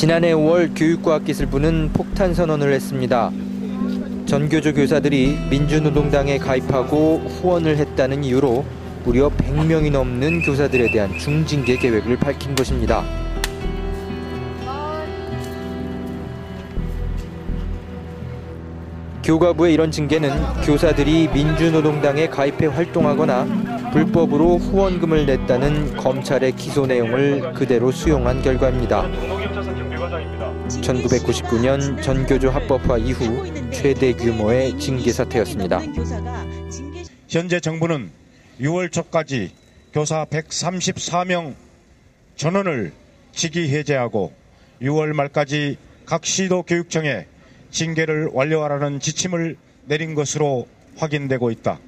지난해 5월 교육과학기술부는 폭탄 선언을 했습니다. 전교조 교사들이 민주노동당에 가입하고 후원을 했다는 이유로 무려 100명이 넘는 교사들에 대한 중징계 계획을 밝힌 것입니다. 교과부의 이런 징계는 교사들이 민주노동당에 가입해 활동하거나 불법으로 후원금을 냈다는 검찰의 기소 내용을 그대로 수용한 결과입니다. 1999년 전교조 합법화 이후 최대 규모의 징계 사태였습니다. 현재 정부는 6월 초까지 교사 134명 전원을 직위 해제하고 6월 말까지 각 시도 교육청에 징계를 완료하라는 지침을 내린 것으로 확인되고 있다.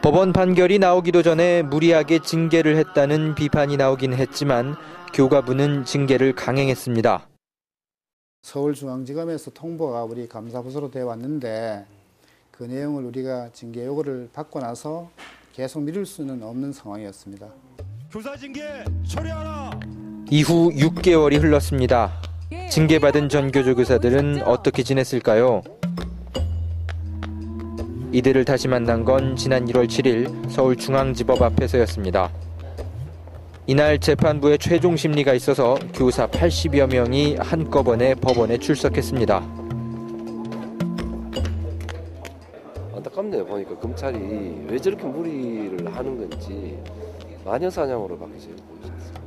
법원 판결이 나오기도 전에 무리하게 징계를 했다는 비판이 나오긴 했지만 교과부는 징계를 강행했습니다. 서울중앙지검에서 통보가 우리 감사부서로 되어 왔는데 그 내용을 우리가 징계 요구를 받고 나서 계속 미룰 수는 없는 상황이었습니다. 교사 징계 처리하라! 이후 6개월이 흘렀습니다. 징계받은 전교조 교사들은 어떻게 지냈을까요? 이들을 다시 만난 건 지난 1월 7일 서울중앙지법 앞에서였습니다. 이날 재판부에 최종 심리가 있어서 교사 80여 명이 한꺼번에 법원에 출석했습니다. 안타깝네요. 보니까 검찰이 왜 저렇게 무리를 하는 건지 마녀사냥으로 바뀌어서 보이셨습니다.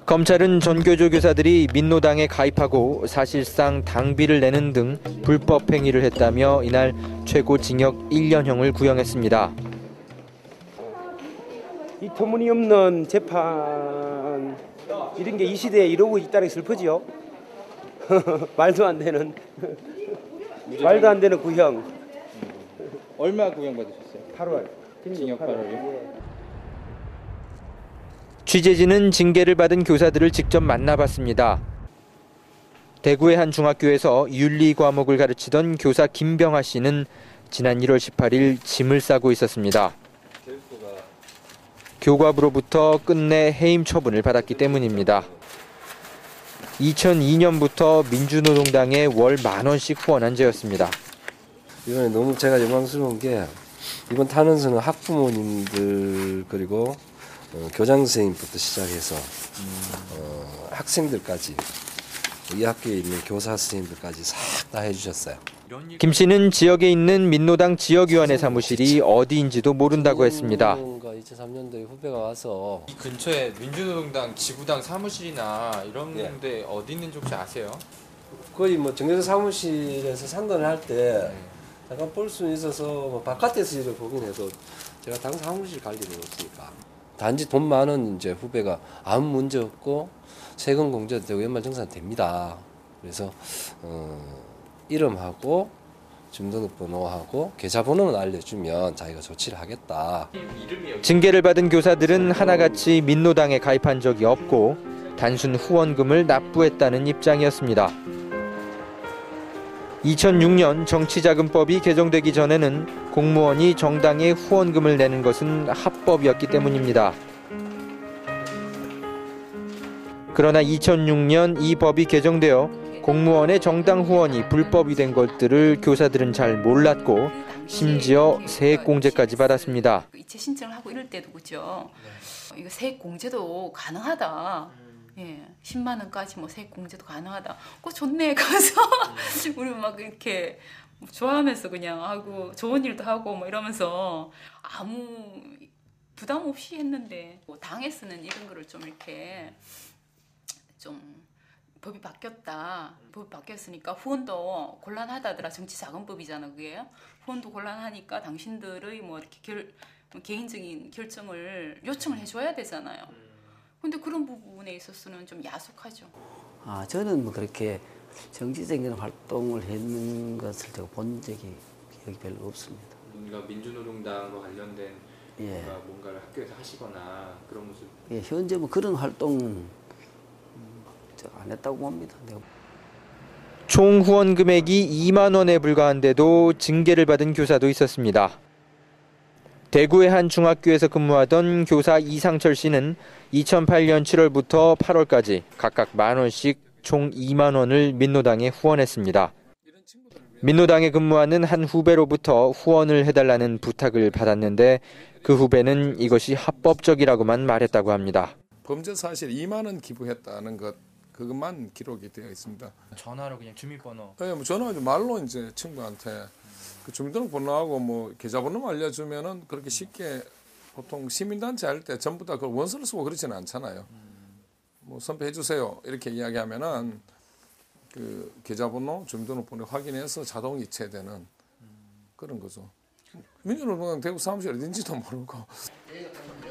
검찰은 전교조 교사들이 민노당에 가입하고 사실상 당비를 내는 등 불법 행위를 했다며 이날 최고 징역 1년형을 구형했습니다. 이 터무니없는 재판 이런 게 이 시대에 이러고 있다는 게 슬프지요. 말도 안 되는 구형. 얼마 구형받으셨어요? 8월. 징역 8월이요? 취재진은 징계를 받은 교사들을 직접 만나봤습니다. 대구의 한 중학교에서 윤리 과목을 가르치던 교사 김병하 씨는 지난 1월 18일 짐을 싸고 있었습니다. 교과부로부터 끝내 해임 처분을 받았기 때문입니다. 2002년부터 민주노동당에 월 10,000원씩 후원한 죄였습니다. 이번에 너무 제가 영광스러운 게 이번 탄원서는 학부모님들 그리고 교장 선생님부터 시작해서 학생들까지 이 학교에 있는 교사 선생님들까지 싹 다 해주셨어요. 김 씨는 지역에 있는 민노당 지역위원회 사무실이 어디인지도 모른다고 했습니다. 2003년도에 후배가 와서 이 근처에 민주노동당 지구당 사무실이나 이런 데 어디 있는지 혹시 아세요? 거의 뭐 정교조 사무실에서 상담을 할 때 잠깐 볼 수 있어서 뭐 바깥에서 일을 보긴 해도 제가 당 사무실 갈 일은 없으니까. 단지 돈 많은 이제 후배가 아무 문제 없고 세금 공제도 되고 연말 정산 됩니다. 그래서 이름하고 주민등록번호하고 계좌번호만 알려주면 자기가 조치를 하겠다. 징계를 받은 교사들은 하나같이 민노당에 가입한 적이 없고 단순 후원금을 납부했다는 입장이었습니다. 2006년 정치자금법이 개정되기 전에는 공무원이 정당에 후원금을 내는 것은 합법이었기 때문입니다. 그러나 2006년 이 법이 개정되어 공무원의 정당 후원이 불법이 된 것들을 교사들은 잘 몰랐고 심지어 세액공제까지 받았습니다. 이체 신청을 하고 이럴 때도 그죠. 이거 세액공제도 가능하다. 예, 10만 원까지 뭐 세액공제도 가능하다. 좋네. 가서 우리 막 이렇게 좋아하면서 그냥 하고 좋은 일도 하고 뭐 이러면서 아무 부담 없이 했는데 당에서는 이런 거를 좀 이렇게 좀 법이 바뀌었다. 법이 바뀌었으니까 후원도 곤란하다더라. 정치자금법이잖아 그게. 후원도 곤란하니까 당신들의 뭐 이렇게 개인적인 결정을 요청을 해줘야 되잖아요. 근데 그런 부분에 있어서는 좀 야속하죠. 저는 뭐 그렇게 정치적인 활동을 했는 것을 제가 본 적이 기억이 별로 없습니다. 뭔가 민주노동당과 관련된 뭔가를 학교에서 하시거나 그런 모습? 예, 현재 뭐 그런 활동은 안 했다고 봅니다. 총 후원 금액이 2만 원에 불과한데도 징계를 받은 교사도 있었습니다. 대구의 한 중학교에서 근무하던 교사 이상철 씨는 2008년 7월부터 8월까지 각각 10,000원씩 총 2만 원을 민노당에 후원했습니다. 민노당에 근무하는 한 후배로부터 후원을 해달라는 부탁을 받았는데 그 후배는 이것이 합법적이라고만 말했다고 합니다. 범죄 사실 2만 원 기부했다는 것 그것만 기록이 되어 있습니다. 전화로 그냥 주민번호. 네, 뭐 전화하지 말로 이제 친구한테 그 주민등록번호하고 뭐 계좌번호만 알려주면은 그렇게 쉽게 보통 시민단체 할 때 전부 다 그 원서를 쓰고 그러지는 않잖아요. 뭐 선배해 주세요 이렇게 이야기하면은 그 계좌번호, 주민등록번호 확인해서 자동 이체되는 그런 거죠. 민주노동당 대구 사무실 어딘지도 모르고.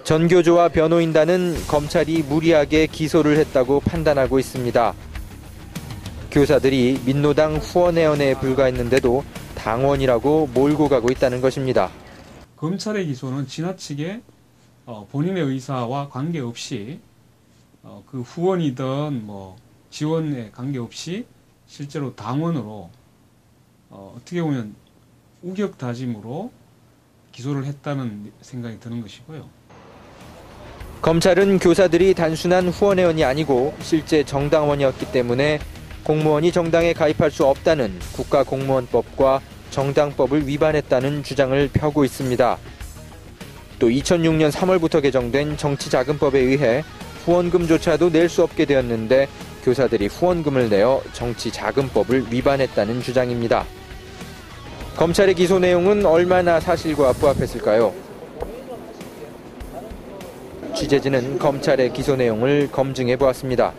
전교조와 변호인단은 검찰이 무리하게 기소를 했다고 판단하고 있습니다. 교사들이 민노당 후원회원에 불과했는데도 당원이라고 몰고 가고 있다는 것입니다. 검찰의 기소는 지나치게 본인의 의사와 관계없이 그 후원이든 뭐 지원에 관계없이 실제로 당원으로 어떻게 보면 우격다짐으로 기소를 했다는 생각이 드는 것이고요. 검찰은 교사들이 단순한 후원회원이 아니고 실제 정당원이었기 때문에 공무원이 정당에 가입할 수 없다는 국가공무원법과 정당법을 위반했다는 주장을 펴고 있습니다. 또 2006년 3월부터 개정된 정치자금법에 의해 후원금조차도 낼 수 없게 되었는데 교사들이 후원금을 내어 정치자금법을 위반했다는 주장입니다. 검찰의 기소 내용은 얼마나 사실과 부합했을까요? 취재진은 검찰의 기소 내용을 검증해 보았습니다.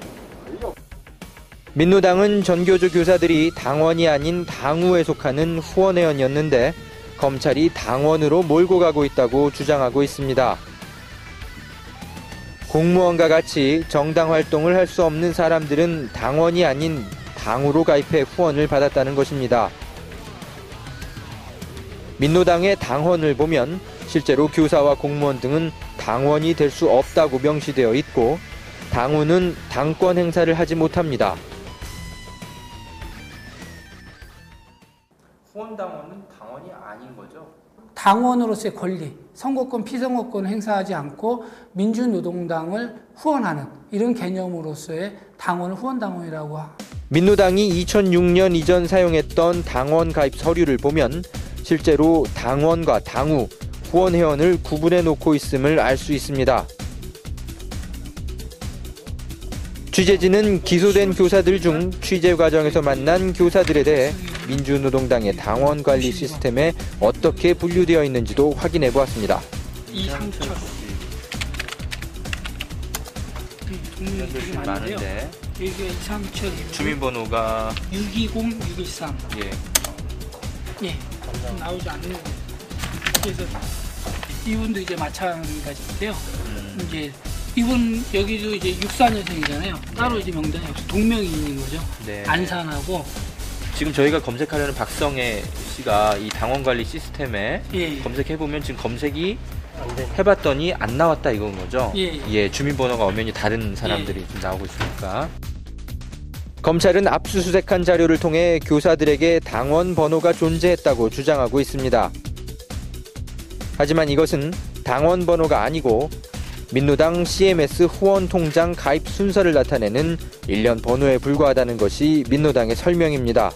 민노당은 전교조 교사들이 당원이 아닌 당우에 속하는 후원회원이었는데 검찰이 당원으로 몰고 가고 있다고 주장하고 있습니다. 공무원과 같이 정당 활동을 할 수 없는 사람들은 당원이 아닌 당우로 가입해 후원을 받았다는 것입니다. 민노당의 당헌을 보면 실제로 교사와 공무원 등은 당원이 될 수 없다고 명시되어 있고 당우는 당권 행사를 하지 못합니다. 후원당원은 당원이 아닌 거죠? 당원으로서의 권리, 선거권, 피선거권을 행사하지 않고 민주노동당을 후원하는 이런 개념으로서의 당원을 후원당원이라고 합니다. 민노당이 2006년 이전 사용했던 당원 가입 서류를 보면 실제로 당원과 당우, 후원회원을 구분해 놓고 있음을 알 수 있습니다. 취재진은 기소된 교사들 중 취재 과정에서 만난 교사들에 대해 민주노동당의 당원 관리 시스템에 어떻게 분류되어 있는지도 확인해 보았습니다. 이상철. 동료들이 많은데 여기가 이상철. 주민번호가 620613. 예, 나오지 않는 거예요. 그래서 이분도 이제 마찬가지인데요. 이제 이분 여기도 이제 64년생이잖아요. 따로 이제 명단이 없어 동명이인인 거죠. 네. 안산하고 지금 저희가 검색하려는 박성애 씨가 이 당원관리 시스템에 검색해보면 지금 검색이 해봤더니 안 나왔다 이건 거죠? 예, 주민번호가 엄연히 다른 사람들이 좀 나오고 있으니까. 검찰은 압수수색한 자료를 통해 교사들에게 당원 번호가 존재했다고 주장하고 있습니다. 하지만 이것은 당원 번호가 아니고 민노당 CMS 후원 통장 가입 순서를 나타내는 일련 번호에 불과하다는 것이 민노당의 설명입니다.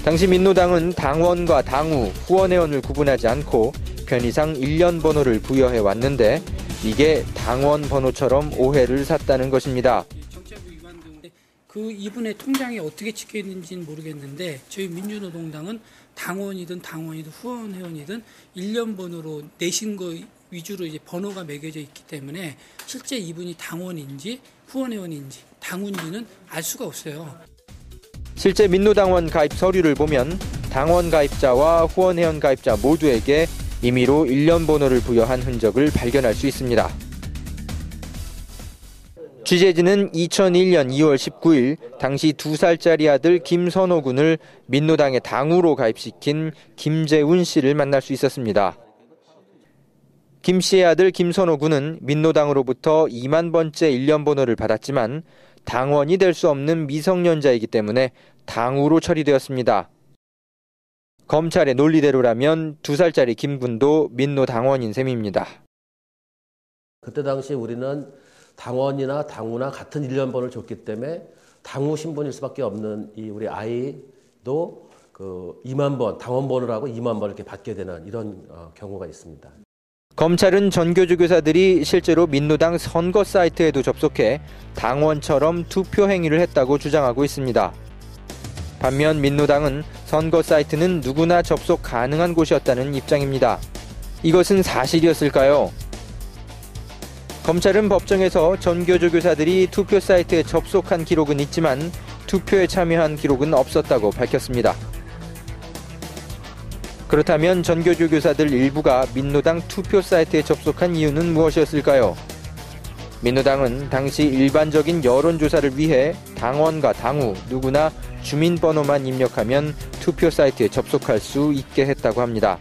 당시 민노당은 당원과 당우, 후원회원을 구분하지 않고 편의상 일련 번호를 부여해 왔는데 이게 당원 번호처럼 오해를 샀다는 것입니다. 그 이분의 통장에 어떻게 찍혀 있는지는 모르겠는데 저희 민주노동당은 당원이든 당원이든 후원회원이든 일련 번호로 내신 거 위주로 이제 번호가 매겨져 있기 때문에 실제 이분이 당원인지 후원회원인지 당우인지는 알 수가 없어요. 실제 민노당원 가입 서류를 보면 당원 가입자와 후원회원 가입자 모두에게 임의로 일련 번호를 부여한 흔적을 발견할 수 있습니다. 취재진은 2001년 2월 19일 당시 2살짜리 아들 김선호 군을 민노당의 당우로 가입시킨 김재훈 씨를 만날 수 있었습니다. 김 씨의 아들 김선호 군은 민노당으로부터 2만 번째 일련 번호를 받았지만 당원이 될 수 없는 미성년자이기 때문에 당우로 처리되었습니다. 검찰의 논리대로라면 2살짜리 김 군도 민노당원인 셈입니다. 그때 당시 우리는 당원이나 당우나 같은 일련 번호를 줬기 때문에 당후 신분일 수밖에 없는 이 우리 아이도 그 2만 번 당원 번호라고 2만 번 이렇게 받게 되는 이런 경우가 있습니다. 검찰은 전교조 교사들이 실제로 민노당 선거 사이트에도 접속해 당원처럼 투표 행위를 했다고 주장하고 있습니다. 반면 민노당은 선거 사이트는 누구나 접속 가능한 곳이었다는 입장입니다. 이것은 사실이었을까요? 검찰은 법정에서 전교조 교사들이 투표 사이트에 접속한 기록은 있지만 투표에 참여한 기록은 없었다고 밝혔습니다. 그렇다면 전교조 교사들 일부가 민노당 투표 사이트에 접속한 이유는 무엇이었을까요? 민노당은 당시 일반적인 여론조사를 위해 당원과 당후 누구나 주민번호만 입력하면 투표 사이트에 접속할 수 있게 했다고 합니다.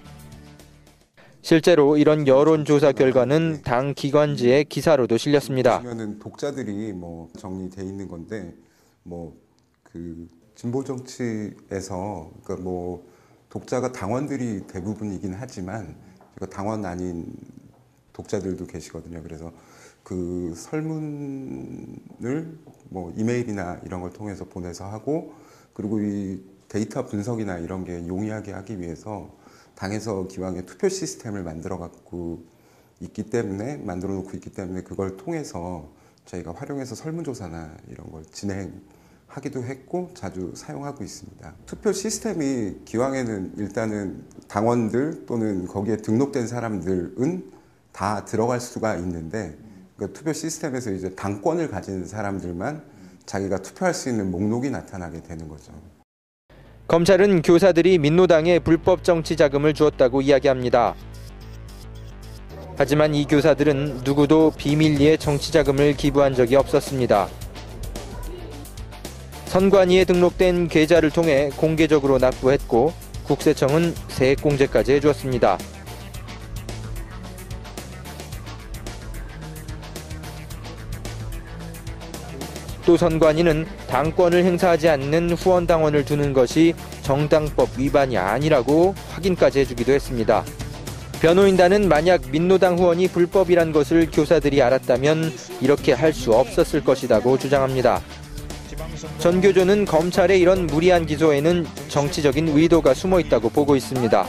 실제로 이런 여론조사 결과는 당 기관지의 기사로도 실렸습니다. 보면은 독자들이 뭐 정리돼 있는 건데 그 진보 정치에서 그러니까 뭐 독자가 당원들이 대부분이긴 하지만 당원 아닌 독자들도 계시거든요. 그래서 그 설문을 뭐 이메일이나 이런 걸 통해서 보내서 하고 그리고 이 데이터 분석이나 이런 게 용이하게 하기 위해서 당에서 기왕에 투표 시스템을 만들어 놓고 있기 때문에 그걸 통해서 저희가 활용해서 설문조사나 이런 걸 진행하기도 했고 자주 사용하고 있습니다. 투표 시스템이 기왕에는 일단은 당원들 또는 거기에 등록된 사람들은 다 들어갈 수가 있는데 그러니까 투표 시스템에서 이제 당권을 가진 사람들만 자기가 투표할 수 있는 목록이 나타나게 되는 거죠. 검찰은 교사들이 민노당에 불법 정치 자금을 주었다고 이야기합니다. 하지만 이 교사들은 누구도 비밀리에 정치 자금을 기부한 적이 없었습니다. 선관위에 등록된 계좌를 통해 공개적으로 납부했고 국세청은 세액공제까지 해주었습니다. 또 선관위는 당권을 행사하지 않는 후원당원을 두는 것이 정당법 위반이 아니라고 확인까지 해주기도 했습니다. 변호인단은 만약 민노당 후원이 불법이란 것을 교사들이 알았다면 이렇게 할 수 없었을 것이라고 주장합니다. 전교조는 검찰의 이런 무리한 기소에는 정치적인 의도가 숨어 있다고 보고 있습니다.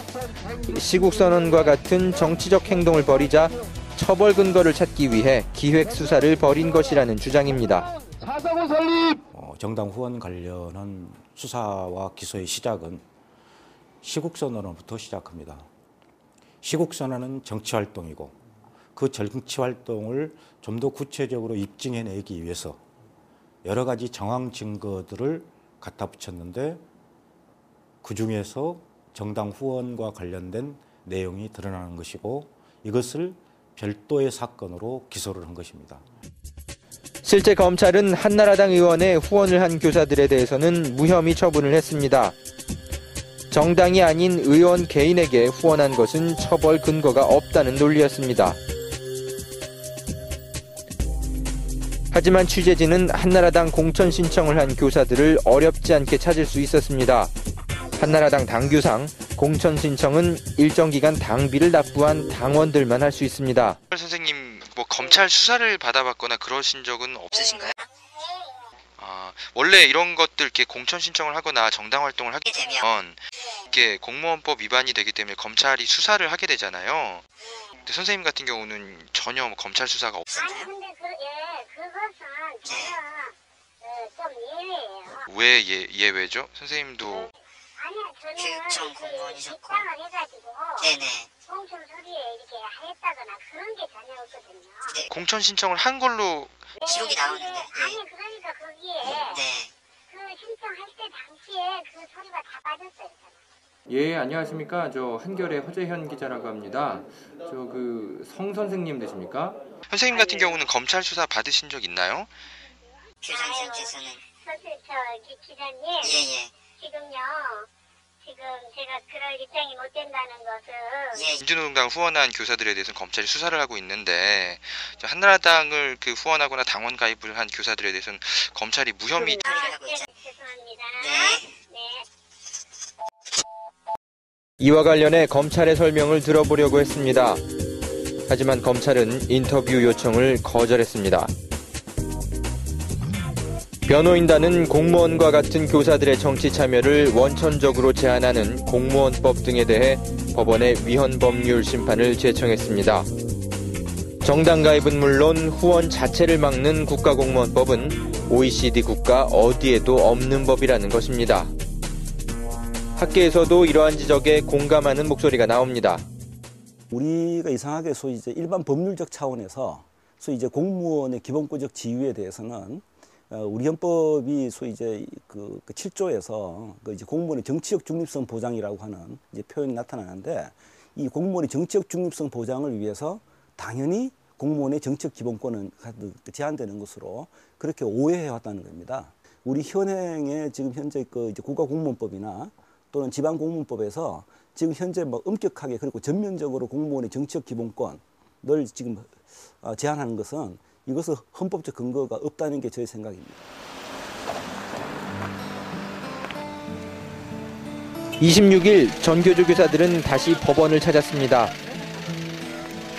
시국선언과 같은 정치적 행동을 벌이자 처벌 근거를 찾기 위해 기획 수사를 벌인 것이라는 주장입니다. 정당 후원 관련한 수사와 기소의 시작은 시국선언으로부터 시작합니다. 시국선언은 정치활동이고 그 정치활동을 좀 더 구체적으로 입증해내기 위해서 여러 가지 정황 증거들을 갖다 붙였는데 그중에서 정당 후원과 관련된 내용이 드러나는 것이고 이것을 별도의 사건으로 기소를 한 것입니다. 실제 검찰은 한나라당 의원에 후원을 한 교사들에 대해서는 무혐의 처분을 했습니다. 정당이 아닌 의원 개인에게 후원한 것은 처벌 근거가 없다는 논리였습니다. 하지만 취재진은 한나라당 공천 신청을 한 교사들을 어렵지 않게 찾을 수 있었습니다. 한나라당 당규상 공천 신청은 일정 기간 당비를 납부한 당원들만 할 수 있습니다. 선생님, 뭐 검찰 수사를 받아봤거나 그러신 적은 없으신가요? 원래 이런 것들 이렇게 공천 신청을 하거나 정당 활동을 하게 되면 이게 공무원법 위반이 되기 때문에 검찰이 수사를 하게 되잖아요. 근데 선생님 같은 경우는 전혀 뭐 검찰 수사가 없었나요? 아니 근데 그것은 좀 예외예요. 왜 예외죠? 선생님도 아니요, 저는 교육청 공무원이셨고 입당을 해가지고 네네. 공천 서류에 이렇게 하였다거나 그런 게 전혀 없거든요. 네. 공천 신청을 한 걸로 기록이 나오는데 아니 그러니까 거기에 그 신청할 때 당시에 그 서류가 다 빠졌어요. 예, 안녕하십니까. 저 한겨레 허재현 기자라고 합니다. 저 그 성 선생님 되십니까? 선생님 같은 경우는 검찰 수사 받으신 적 있나요? 교장선생님께서는 저기 기자님 지금요. 지금 제가 그럴 입장이 못 된다는 것은 민주노동당 후원한 교사들에 대해서는 검찰이 수사를 하고 있는데 한나라당을 그 후원하거나 당원 가입을 한 교사들에 대해서는 검찰이 무혐의 죄송합니다. 네. 이와 관련해 검찰의 설명을 들어보려고 했습니다. 하지만 검찰은 인터뷰 요청을 거절했습니다. 변호인단은 공무원과 같은 교사들의 정치 참여를 원천적으로 제한하는 공무원법 등에 대해 법원에 위헌법률 심판을 제청했습니다. 정당 가입은 물론 후원 자체를 막는 국가공무원법은 OECD 국가 어디에도 없는 법이라는 것입니다. 학계에서도 이러한 지적에 공감하는 목소리가 나옵니다. 우리가 이상하게 소위 이제 일반 법률적 차원에서 소위 이제 공무원의 기본권적 지위에 대해서는 우리 헌법이 소위 이제 그 7조에서 그 이제 공무원의 정치적 중립성 보장이라고 하는 이제 표현이 나타나는데, 이 공무원의 정치적 중립성 보장을 위해서 당연히 공무원의 정치적 기본권은 제한되는 것으로 그렇게 오해해 왔다는 겁니다. 우리 현행의 지금 현재 그 이제 국가공무원법이나 또는 지방공무원법에서 지금 현재 뭐 엄격하게 그리고 전면적으로 공무원의 정치적 기본권을 지금 제한하는 것은 이것은 헌법적 근거가 없다는 게 저의 생각입니다. 26일 전교조 교사들은 다시 법원을 찾았습니다.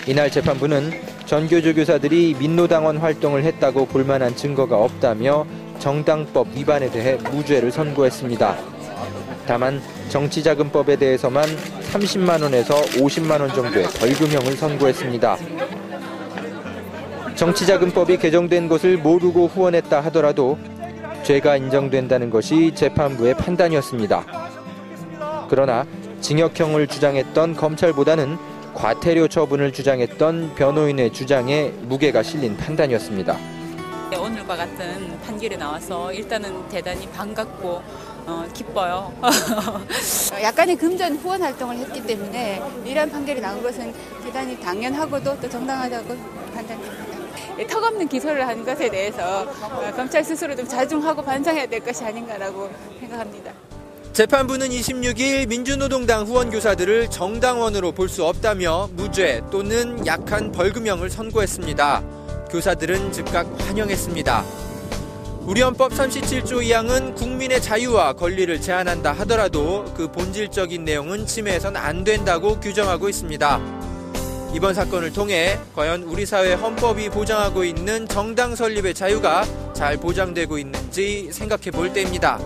이날 재판부는 전교조 교사들이 민노당원 활동을 했다고 볼 만한 증거가 없다며 정당법 위반에 대해 무죄를 선고했습니다. 다만 정치자금법에 대해서만 30만 원에서 50만 원 정도의 벌금형을 선고했습니다. 정치자금법이 개정된 것을 모르고 후원했다 하더라도 죄가 인정된다는 것이 재판부의 판단이었습니다. 그러나 징역형을 주장했던 검찰보다는 과태료 처분을 주장했던 변호인의 주장에 무게가 실린 판단이었습니다. 오늘과 같은 판결이 나와서 일단은 대단히 반갑고 기뻐요. 약간의 금전 후원 활동을 했기 때문에 이러한 판결이 나온 것은 대단히 당연하고도 또 정당하다고 판단됩니다. 턱없는 기소를 한 것에 대해서 검찰 스스로 좀 자중하고 반성해야 될 것이 아닌가라고 생각합니다. 재판부는 26일 민주노동당 후원교사들을 정당원으로 볼 수 없다며 무죄 또는 약한 벌금형을 선고했습니다. 교사들은 즉각 환영했습니다. 우리 헌법 37조 2항은 국민의 자유와 권리를 제한한다 하더라도 그 본질적인 내용은 침해해선 안 된다고 규정하고 있습니다. 이번 사건을 통해 과연 우리 사회 헌법이 보장하고 있는 정당 설립의 자유가 잘 보장되고 있는지 생각해 볼 때입니다.